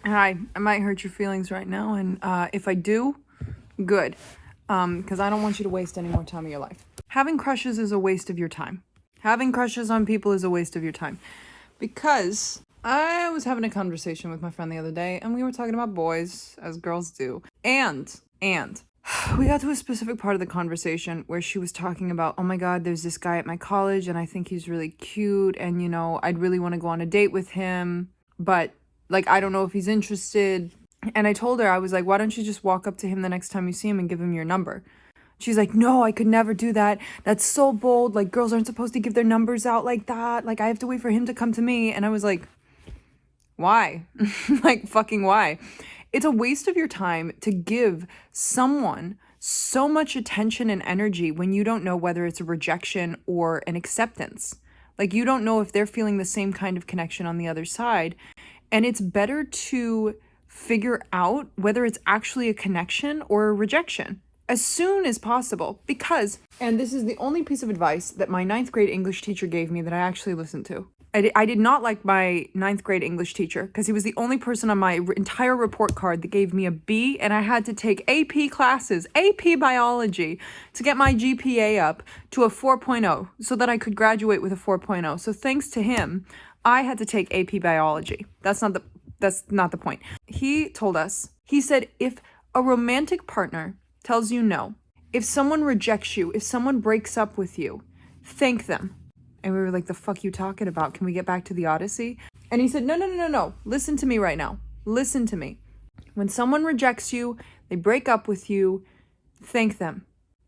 Hi, I might hurt your feelings right now, and if I do, good. Because I don't want you to waste any more time of your life. Having crushes is a waste of your time. Having crushes on people is a waste of your time. Because I was having a conversation with my friend the other day, and we were talking about boys, as girls do. And we got to a specific part of the conversation where she was talking about, oh my God, there's this guy at my college, and I think he's really cute, and I'd really want to go on a date with him, but like, I don't know if he's interested. And I told her, I was like, why don't you just walk up to him the next time you see him and give him your number? She's like, no, I could never do that. That's so bold. Like, girls aren't supposed to give their numbers out like that. Like, I have to wait for him to come to me. And I was like, why? Like, fucking why? It's a waste of your time to give someone so much attention and energy when you don't know whether it's a rejection or an acceptance. Like, you don't know if they're feeling the same kind of connection on the other side. And it's better to figure out whether it's actually a connection or a rejection as soon as possible. Because, and this is the only piece of advice that my 9th grade English teacher gave me that I actually listened to. I did not like my 9th grade English teacher because he was the only person on my entire report card that gave me a B, and I had to take AP classes, AP biology, to get my GPA up to a 4.0 so that I could graduate with a 4.0. So thanks to him, I had to take AP biology. That's not the point. He told us, he said, if a romantic partner tells you no, if someone rejects you, if someone breaks up with you, thank them. And we were like, the fuck you talking about? Can we get back to the Odyssey? And he said, no. Listen to me right now. Listen to me. When someone rejects you, they break up with you, thank them.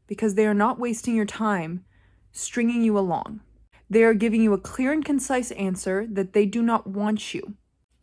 Because they are not wasting your time stringing you along. They are giving you a clear and concise answer that they do not want you.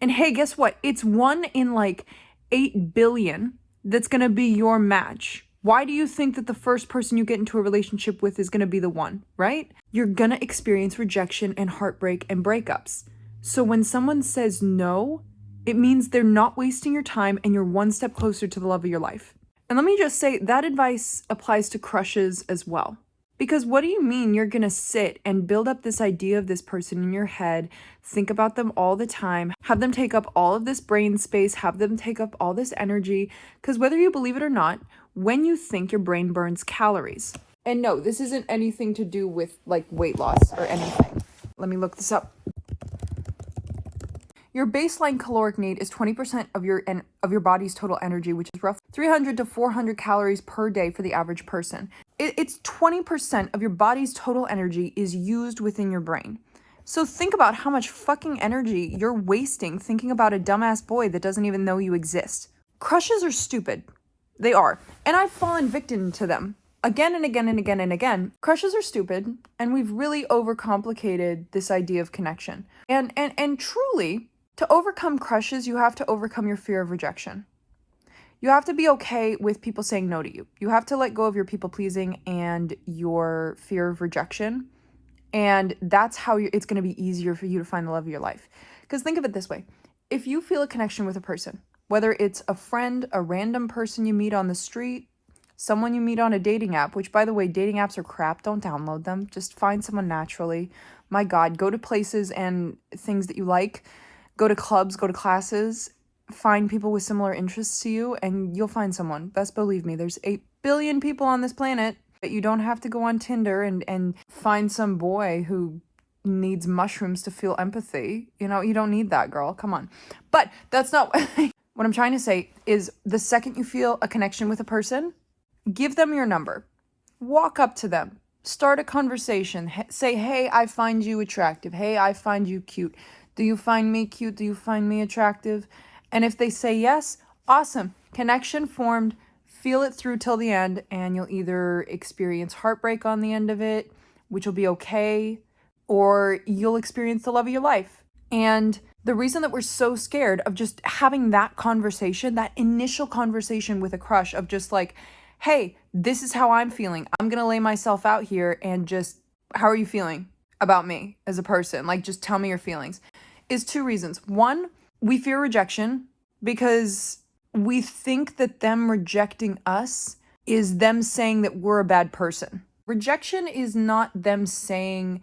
And hey, guess what? It's 1 in like 8 billion that's going to be your match. Why do you think that the first person you get into a relationship with is going to be the one, right? You're going to experience rejection and heartbreak and breakups. So when someone says no, it means they're not wasting your time and you're one step closer to the love of your life. And let me just say that advice applies to crushes as well. Because what do you mean you're going to sit and build up this idea of this person in your head, think about them all the time, have them take up all of this brain space, have them take up all this energy? Because whether you believe it or not, when you think, your brain burns calories. And no, this isn't anything to do with like weight loss or anything. Let me look this up. Your baseline caloric need is 20% of your body's total energy, which is roughly 300 to 400 calories per day for the average person. It's 20% of your body's total energy is used within your brain. So think about how much fucking energy you're wasting thinking about a dumbass boy that doesn't even know you exist. Crushes are stupid. They are. And I've fallen victim to them again and again and again and again. Crushes are stupid, and we've really overcomplicated this idea of connection. And truly, to overcome crushes, you have to overcome your fear of rejection. You have to be okay with people saying no to you. You have to let go of your people pleasing and your fear of rejection. And that's how it's going to be easier for you to find the love of your life. Because think of it this way. If you feel a connection with a person, whether it's a friend, a random person you meet on the street, someone you meet on a dating app, which by the way, dating apps are crap. Don't download them. Just find someone naturally. My God, go to places and things that you like. Go to clubs, go to classes, find people with similar interests to you, and you'll find someone. Best believe me, there's 8 billion people on this planet. But you don't have to go on Tinder and find some boy who needs mushrooms to feel empathy. You don't need that, girl. Come on. But that's not what I'm trying to say is the second you feel a connection with a person, give them your number. Walk up to them. Start a conversation. Say, hey, I find you attractive. Hey, I find you cute. Do you find me cute? Do you find me attractive? And if they say yes, awesome. Connection formed. Feel it through till the end, and you'll either experience heartbreak on the end of it, which will be okay, or you'll experience the love of your life. And the reason that we're so scared of just having that conversation, that initial conversation with a crush of just like, hey, this is how I'm feeling. I'm going to lay myself out here and just, how are you feeling about me as a person? Like, just tell me your feelings. Is 2 reasons. 1, we fear rejection because we think that them rejecting us is them saying that we're a bad person. Rejection is not them saying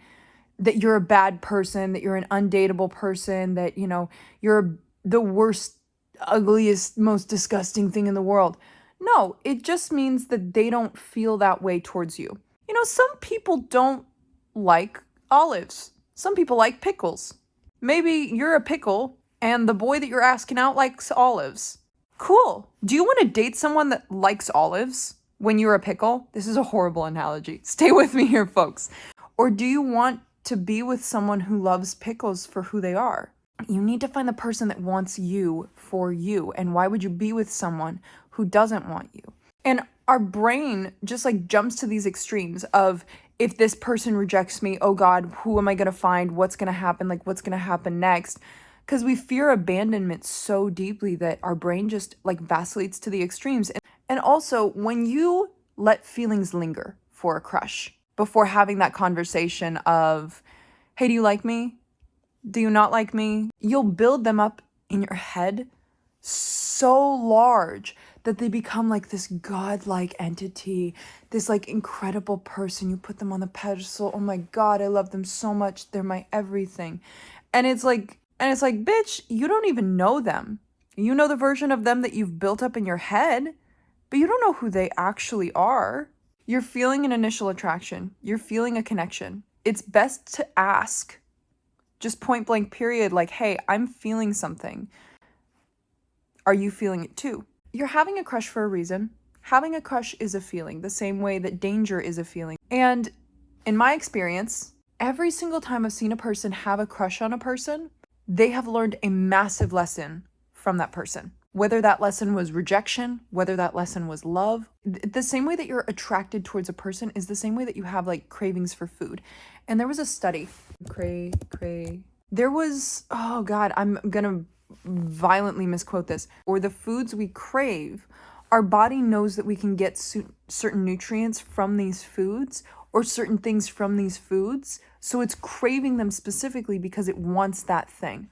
that you're a bad person, that you're an undateable person, that, you're the worst ugliest, most disgusting thing in the world. No, it just means that they don't feel that way towards you. You know, some people don't like olives. Some people like pickles. Maybe you're a pickle and the boy that you're asking out likes olives. Cool. Do you want to date someone that likes olives when you're a pickle? This is a horrible analogy. Stay with me here, folks. Or do you want to be with someone who loves pickles for who they are? You need to find the person that wants you for you. And why would you be with someone who doesn't want you? And our brain just like jumps to these extremes of, if this person rejects me, oh God, who am I going to find? What's going to happen? Like, what's going to happen next? Because we fear abandonment so deeply that our brain just like vacillates to the extremes. And also, when you let feelings linger for a crush before having that conversation of, hey, do you like me? Do you not like me? You'll build them up in your head so large that they become like this godlike entity, this like incredible person. You put them on the pedestal. Oh my God, I love them so much. They're my everything. And it's like, bitch, you don't even know them. You know the version of them that you've built up in your head, but you don't know who they actually are. You're feeling an initial attraction. You're feeling a connection. It's best to ask, just point blank period, like, hey, I'm feeling something. Are you feeling it too? You're having a crush for a reason. Having a crush is a feeling, the same way that danger is a feeling. And in my experience, every single time I've seen a person have a crush on a person, they have learned a massive lesson from that person. Whether that lesson was rejection, whether that lesson was love. The same way that you're attracted towards a person is the same way that you have like cravings for food. And there was a study. There was, oh God, I'm gonna violently misquote this. Or the foods we crave, our body knows that we can get certain nutrients from these foods or certain things from these foods. So it's craving them specifically because it wants that thing.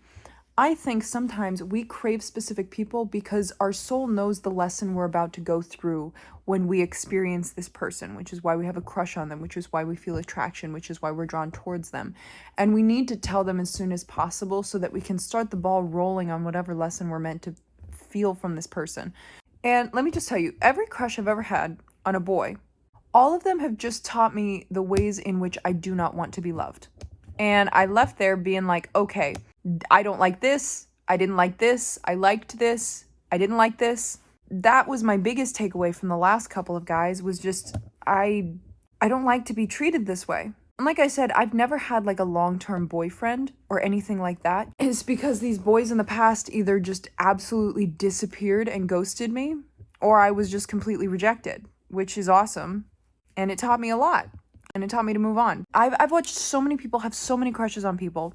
I think sometimes we crave specific people because our soul knows the lesson we're about to go through when we experience this person, which is why we have a crush on them, which is why we feel attraction, which is why we're drawn towards them. And we need to tell them as soon as possible so that we can start the ball rolling on whatever lesson we're meant to feel from this person. And let me just tell you, every crush I've ever had on a boy, all of them have just taught me the ways in which I do not want to be loved. And I left there being like, okay, I don't like this. I didn't like this. I liked this. I didn't like this. That was my biggest takeaway from the last couple of guys, was just, I don't like to be treated this way. And like I said, I've never had like a long-term boyfriend or anything like that. It's because these boys in the past either just absolutely disappeared and ghosted me, or I was just completely rejected, which is awesome. And it taught me a lot. And it taught me to move on. I've watched so many people have so many crushes on people.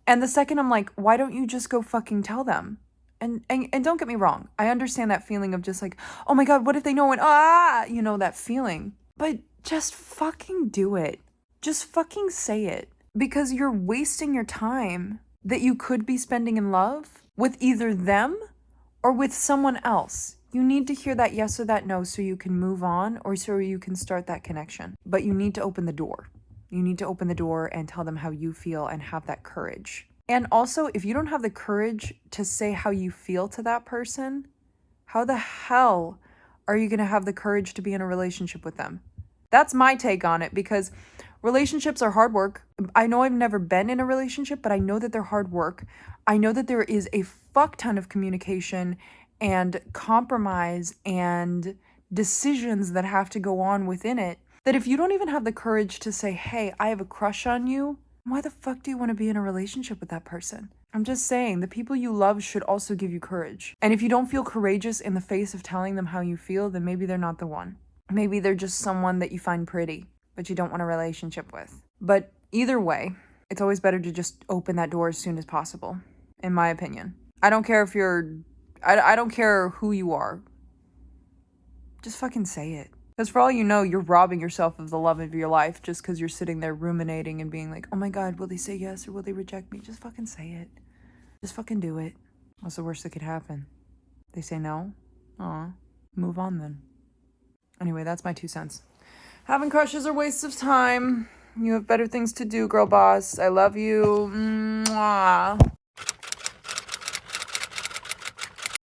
And the second I'm like, why don't you just go fucking tell them? And don't get me wrong. I understand that feeling of just like, oh my God, what if they know? And you know, that feeling. But just fucking do it. Just fucking say it. Because you're wasting your time that you could be spending in love with either them or with someone else. You need to hear that yes or that no so you can move on or so you can start that connection. But you need to open the door. You need to open the door and tell them how you feel and have that courage. And also, if you don't have the courage to say how you feel to that person, how the hell are you going to have the courage to be in a relationship with them? That's my take on it, because relationships are hard work. I know I've never been in a relationship, but I know that they're hard work. I know that there is a fuck ton of communication and compromise and decisions that have to go on within it. That if you don't even have the courage to say, hey, I have a crush on you, why the fuck do you want to be in a relationship with that person? I'm just saying, the people you love should also give you courage. And if you don't feel courageous in the face of telling them how you feel, then maybe they're not the one. Maybe they're just someone that you find pretty, but you don't want a relationship with. But either way, it's always better to just open that door as soon as possible, in my opinion. I don't care if I don't care who you are. Just fucking say it. Because for all you know, you're robbing yourself of the love of your life just because you're sitting there ruminating and being like, oh my God, will they say yes or will they reject me? Just fucking say it. Just fucking do it. What's the worst that could happen? They say no? Aw, move on then. Anyway, that's my 2 cents. Having crushes are wastes of time. You have better things to do, girl boss. I love you. Mwah.